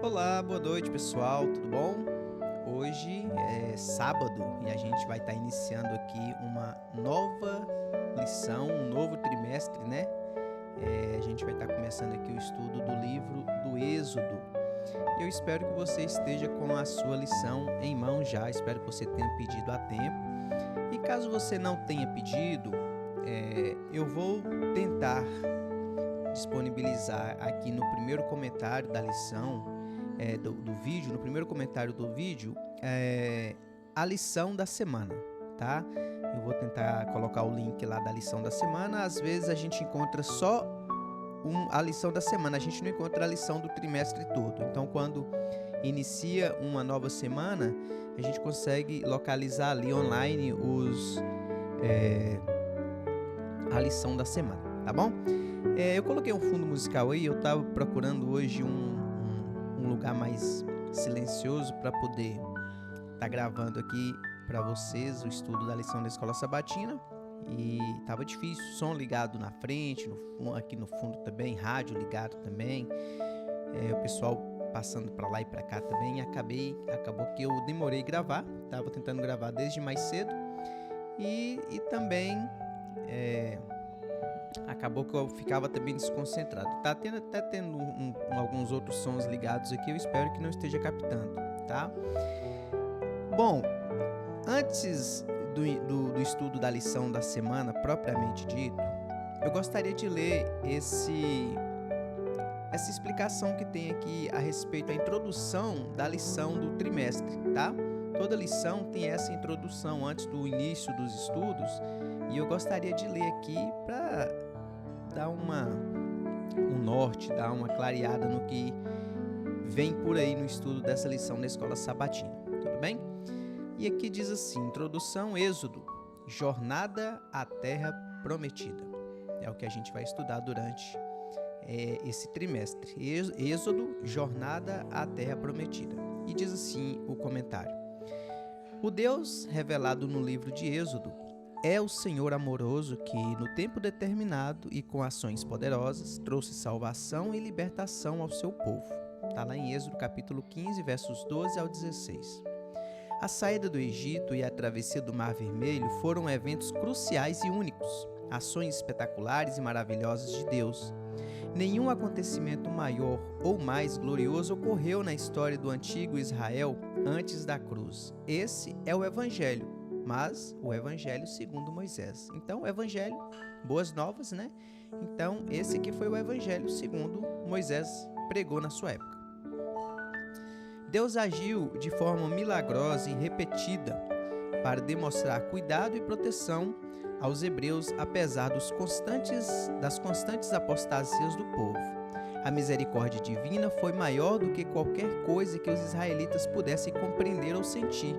Olá, boa noite pessoal, tudo bom? Hoje é sábado e a gente vai estar iniciando aqui uma nova lição, um novo trimestre, né? A gente vai estar começando aqui o estudo do livro do Êxodo. Eu espero que você esteja com a sua lição em mão já, espero que você tenha pedido a tempo. E caso você não tenha pedido, eu vou tentar disponibilizar aqui no primeiro comentário da lição, do vídeo, no primeiro comentário do vídeo, a lição da semana, tá? Eu vou tentar colocar o link lá da lição da semana. Às vezes a gente encontra só a lição da semana, a gente não encontra a lição do trimestre todo. Então, quando inicia uma nova semana, a gente consegue localizar ali online a lição da semana, tá bom? Eu coloquei um fundo musical aí, eu tava procurando hoje um lugar mais silencioso para poder estar gravando aqui para vocês o estudo da lição da Escola Sabatina, e tava difícil, som ligado na frente, aqui no fundo também, rádio ligado também, o pessoal passando para lá e para cá também. Acabou que eu demorei a gravar, tava tentando gravar desde mais cedo e também acabou que eu ficava também desconcentrado. Tá tendo alguns outros sons ligados aqui, eu espero que não esteja captando, tá? Bom, antes do estudo da lição da semana propriamente dito, eu gostaria de ler essa explicação que tem aqui a respeito da introdução da lição do trimestre, tá? Toda lição tem essa introdução antes do início dos estudos, e eu gostaria de ler aqui para dar um norte, dar uma clareada no que vem por aí no estudo dessa lição da Escola Sabatina, tudo bem? E aqui diz assim, introdução, Êxodo, jornada à terra prometida. É o que a gente vai estudar durante esse trimestre. Êxodo, jornada à terra prometida. E diz assim o comentário. O Deus revelado no livro de Êxodo é o Senhor amoroso que, no tempo determinado e com ações poderosas, trouxe salvação e libertação ao seu povo. Está lá em Êxodo capítulo 15, versos 12 ao 16. A saída do Egito e a travessia do Mar Vermelho foram eventos cruciais e únicos, ações espetaculares e maravilhosas de Deus. Nenhum acontecimento maior ou mais glorioso ocorreu na história do antigo Israel antes da cruz. Esse é o Evangelho, mas o Evangelho segundo Moisés. Então, o Evangelho, boas novas, né? Então, esse aqui foi o Evangelho segundo Moisés pregou na sua época. Deus agiu de forma milagrosa e repetida para demonstrar cuidado e proteção aos hebreus, apesar das constantes apostasias do povo. A misericórdia divina foi maior do que qualquer coisa que os israelitas pudessem compreender ou sentir.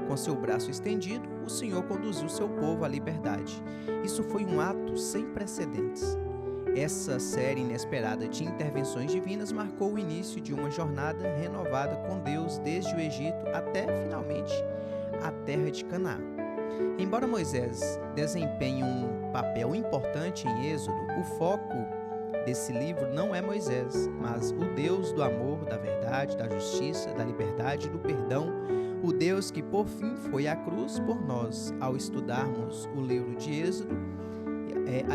Com seu braço estendido, o Senhor conduziu seu povo à liberdade. Isso foi um ato sem precedentes. Essa série inesperada de intervenções divinas marcou o início de uma jornada renovada com Deus desde o Egito até, finalmente, a terra de Canaã. Embora Moisés desempenhe um papel importante em Êxodo, o foco desse livro não é Moisés, mas o Deus do amor, da verdade, da justiça, da liberdade e do perdão, o Deus que por fim foi à cruz por nós. Ao estudarmos o livro de Êxodo,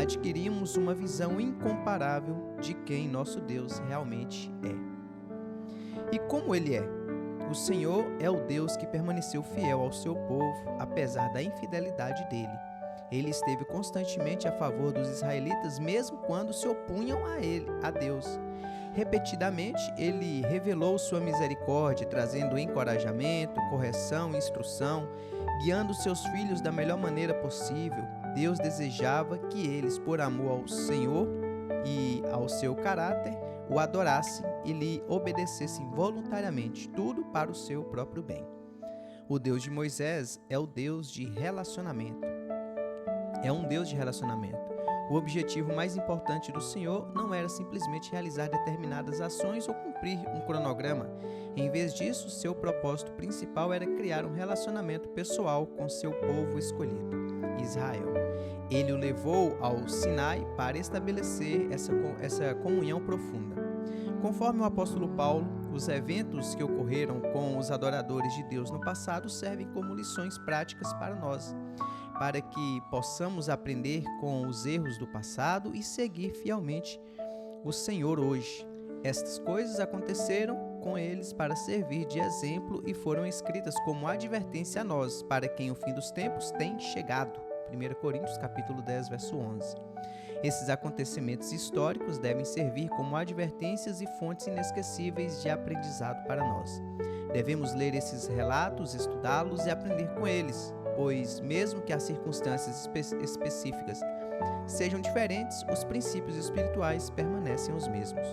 adquirimos uma visão incomparável de quem nosso Deus realmente é. E como Ele é? O Senhor é o Deus que permaneceu fiel ao seu povo, apesar da infidelidade dele. Ele esteve constantemente a favor dos israelitas, mesmo quando se opunham a Deus. Repetidamente, ele revelou sua misericórdia, trazendo encorajamento, correção e instrução, guiando seus filhos da melhor maneira possível. Deus desejava que eles, por amor ao Senhor e ao seu caráter, o adorassem e lhe obedecessem voluntariamente, tudo para o seu próprio bem. O Deus de Moisés é o Deus de relacionamento. É um Deus de relacionamento. O objetivo mais importante do Senhor não era simplesmente realizar determinadas ações ou cumprir um cronograma. Em vez disso, seu propósito principal era criar um relacionamento pessoal com seu povo escolhido, Israel. Ele o levou ao Sinai para estabelecer essa comunhão profunda. Conforme o apóstolo Paulo os eventos que ocorreram com os adoradores de Deus no passado servem como lições práticas para nós, para que possamos aprender com os erros do passado e seguir fielmente o Senhor hoje. Estas coisas aconteceram com eles para servir de exemplo e foram escritas como advertência a nós, para quem o fim dos tempos tem chegado. 1 Coríntios capítulo 10, verso 11. Esses acontecimentos históricos devem servir como advertências e fontes inesquecíveis de aprendizado para nós. Devemos ler esses relatos, estudá-los e aprender com eles, pois mesmo que as circunstâncias específicas sejam diferentes, os princípios espirituais permanecem os mesmos.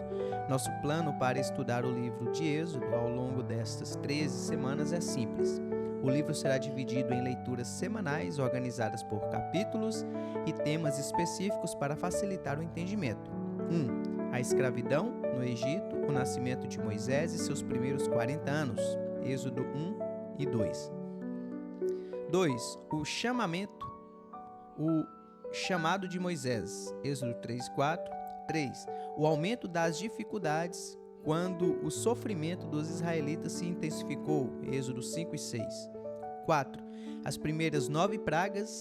Nosso plano para estudar o livro de Êxodo ao longo destas 13 semanas é simples. O livro será dividido em leituras semanais organizadas por capítulos e temas específicos para facilitar o entendimento. 1. A escravidão no Egito, o nascimento de Moisés e seus primeiros 40 anos. Êxodo 1 e 2. 2. O chamado de Moisés. Êxodo 3 e 4. 3. O aumento das dificuldades quando o sofrimento dos israelitas se intensificou, Êxodo 5 e 6. 4. As primeiras 9 pragas,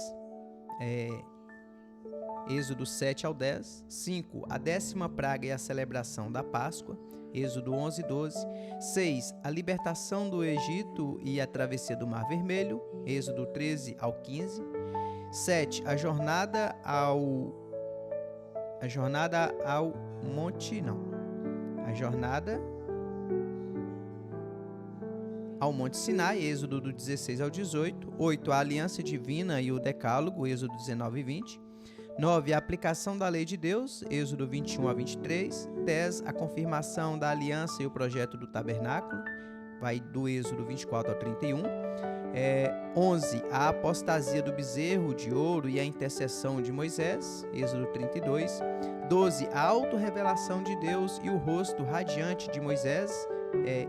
Êxodo 7 ao 10. 5. A 10ª praga e a celebração da Páscoa, Êxodo 11 e 12. 6. A libertação do Egito e a travessia do Mar Vermelho, Êxodo 13 ao 15. 7. A jornada ao Monte Sinai, Êxodo do 16 ao 18. 8. A aliança divina e o decálogo, Êxodo 19 e 20. 9. A aplicação da lei de Deus, Êxodo 21 a 23. 10. A confirmação da aliança e o projeto do tabernáculo, vai do Êxodo 24 ao 31. 11. A apostasia do bezerro de ouro e a intercessão de Moisés, Êxodo 32. 12. A autorrevelação de Deus e o rosto radiante de Moisés,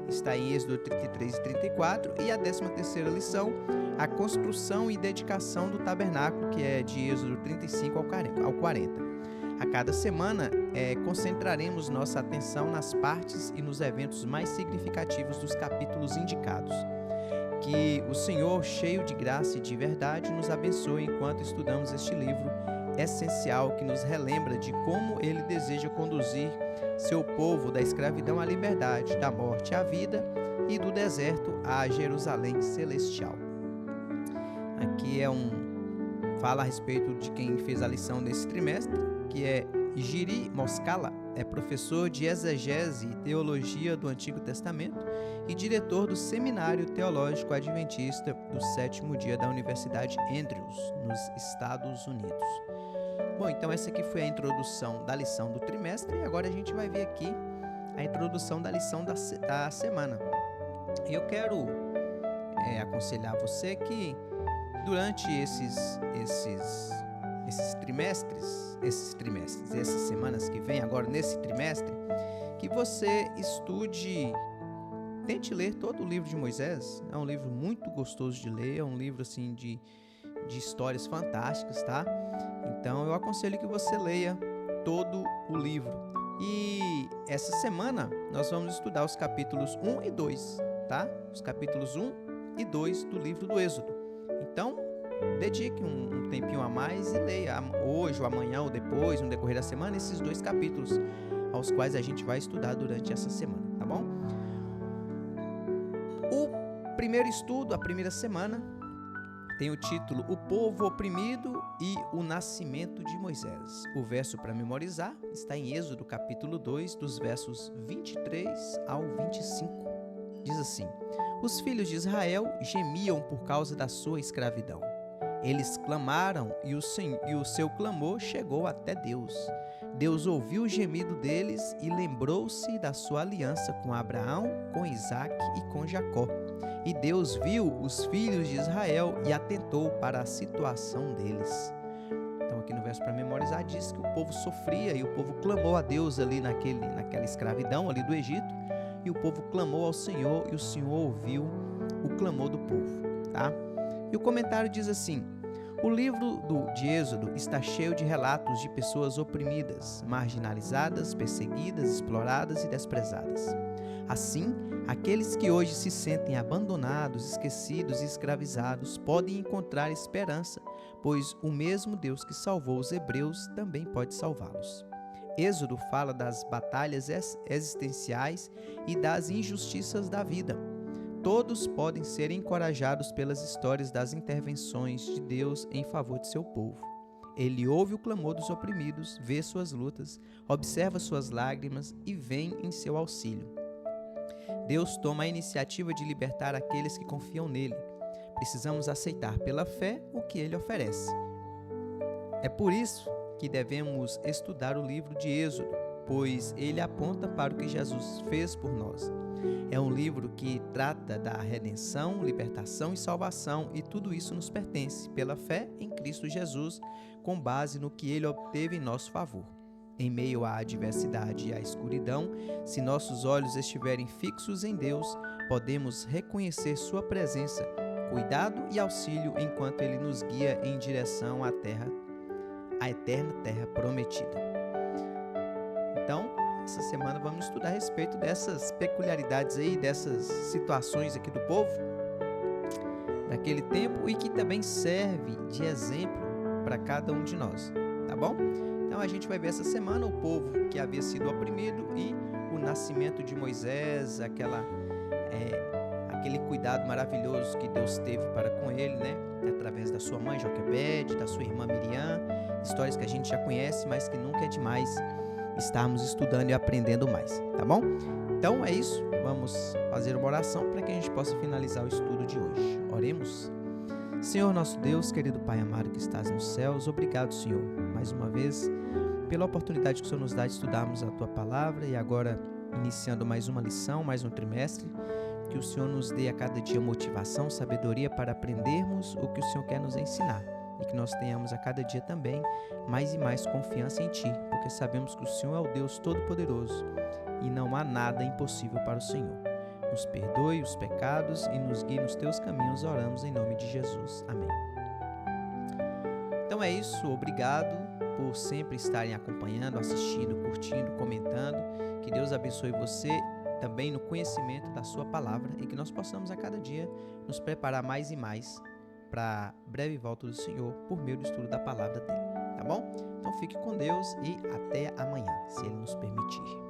está em Êxodo 33 e 34. E a 13ª lição, a construção e dedicação do tabernáculo, que é de Êxodo 35 ao 40. A cada semana, concentraremos nossa atenção nas partes e nos eventos mais significativos dos capítulos indicados. Que o Senhor, cheio de graça e de verdade, nos abençoe enquanto estudamos este livro essencial que nos relembra de como Ele deseja conduzir seu povo da escravidão à liberdade, da morte à vida e do deserto à Jerusalém celestial. Aqui fala a respeito de quem fez a lição desse trimestre, que é Giri Moscala, é professor de exegese e teologia do Antigo Testamento e diretor do Seminário Teológico Adventista do 7º dia da Universidade Andrews, nos Estados Unidos. Bom, então essa aqui foi a introdução da lição do trimestre e agora a gente vai ver aqui a introdução da lição da semana. E eu quero aconselhar você que durante essas semanas que vem agora nesse trimestre, que você tente ler todo o livro de Moisés. É um livro muito gostoso de ler, é um livro assim de histórias fantásticas, tá? Então eu aconselho que você leia todo o livro. E essa semana nós vamos estudar os capítulos 1 e 2, tá? Os capítulos 1 e 2 do livro do Êxodo. Então, dedique um tempinho a mais e leia hoje, ou amanhã, ou depois, no decorrer da semana, esses 2 capítulos aos quais a gente vai estudar durante essa semana, tá bom? O primeiro estudo, a primeira semana, tem o título O Povo Oprimido e o Nascimento de Moisés. O verso para memorizar está em Êxodo capítulo 2, dos versos 23 ao 25. Diz assim: Os filhos de Israel gemiam por causa da sua escravidão. Eles clamaram e o seu clamor chegou até Deus. Deus ouviu o gemido deles e lembrou-se da sua aliança com Abraão, com Isaque e com Jacó. E Deus viu os filhos de Israel e atentou para a situação deles. Então aqui no verso para memorizar diz que o povo sofria e o povo clamou a Deus ali naquela escravidão ali do Egito. E o povo clamou ao Senhor e o Senhor ouviu o clamor do povo, tá? E o comentário diz assim: O livro de Êxodo está cheio de relatos de pessoas oprimidas, marginalizadas, perseguidas, exploradas e desprezadas. Assim, aqueles que hoje se sentem abandonados, esquecidos e escravizados podem encontrar esperança, pois o mesmo Deus que salvou os hebreus também pode salvá-los. Êxodo fala das batalhas existenciais e das injustiças da vida. Todos podem ser encorajados pelas histórias das intervenções de Deus em favor de seu povo. Ele ouve o clamor dos oprimidos, vê suas lutas, observa suas lágrimas e vem em seu auxílio. Deus toma a iniciativa de libertar aqueles que confiam nele. Precisamos aceitar pela fé o que ele oferece. É por isso que devemos estudar o livro de Êxodo, pois ele aponta para o que Jesus fez por nós. É um livro que trata da redenção, libertação e salvação, e tudo isso nos pertence pela fé em Cristo Jesus, com base no que ele obteve em nosso favor. Em meio à adversidade e à escuridão, se nossos olhos estiverem fixos em Deus, podemos reconhecer sua presença, cuidado e auxílio enquanto ele nos guia em direção à eterna terra prometida. Então, essa semana vamos estudar a respeito dessas peculiaridades aí, dessas situações aqui do povo daquele tempo e que também serve de exemplo para cada um de nós, tá bom? Então a gente vai ver essa semana o povo que havia sido oprimido e o nascimento de Moisés, aquele cuidado maravilhoso que Deus teve para com ele, né? Através da sua mãe Joquebede, da sua irmã Miriam, histórias que a gente já conhece, mas que nunca é demais estarmos estudando e aprendendo mais, tá bom? Então é isso, vamos fazer uma oração para que a gente possa finalizar o estudo de hoje. Oremos. Senhor nosso Deus, querido Pai amado que estás nos céus, obrigado, Senhor, mais uma vez, pela oportunidade que o Senhor nos dá de estudarmos a Tua Palavra e agora iniciando mais uma lição, mais um trimestre, que o Senhor nos dê a cada dia motivação, sabedoria para aprendermos o que o Senhor quer nos ensinar e que nós tenhamos a cada dia também mais e mais confiança em Ti, porque sabemos que o Senhor é o Deus Todo-Poderoso e não há nada impossível para o Senhor. Nos perdoe os pecados e nos guie nos Teus caminhos, oramos em nome de Jesus. Amém. Então é isso, obrigado por sempre estarem acompanhando, assistindo, curtindo, comentando. Que Deus abençoe você também no conhecimento da sua palavra e que nós possamos a cada dia nos preparar mais e mais para a breve volta do Senhor por meio do estudo da palavra dele, tá bom? Então fique com Deus e até amanhã, se Ele nos permitir.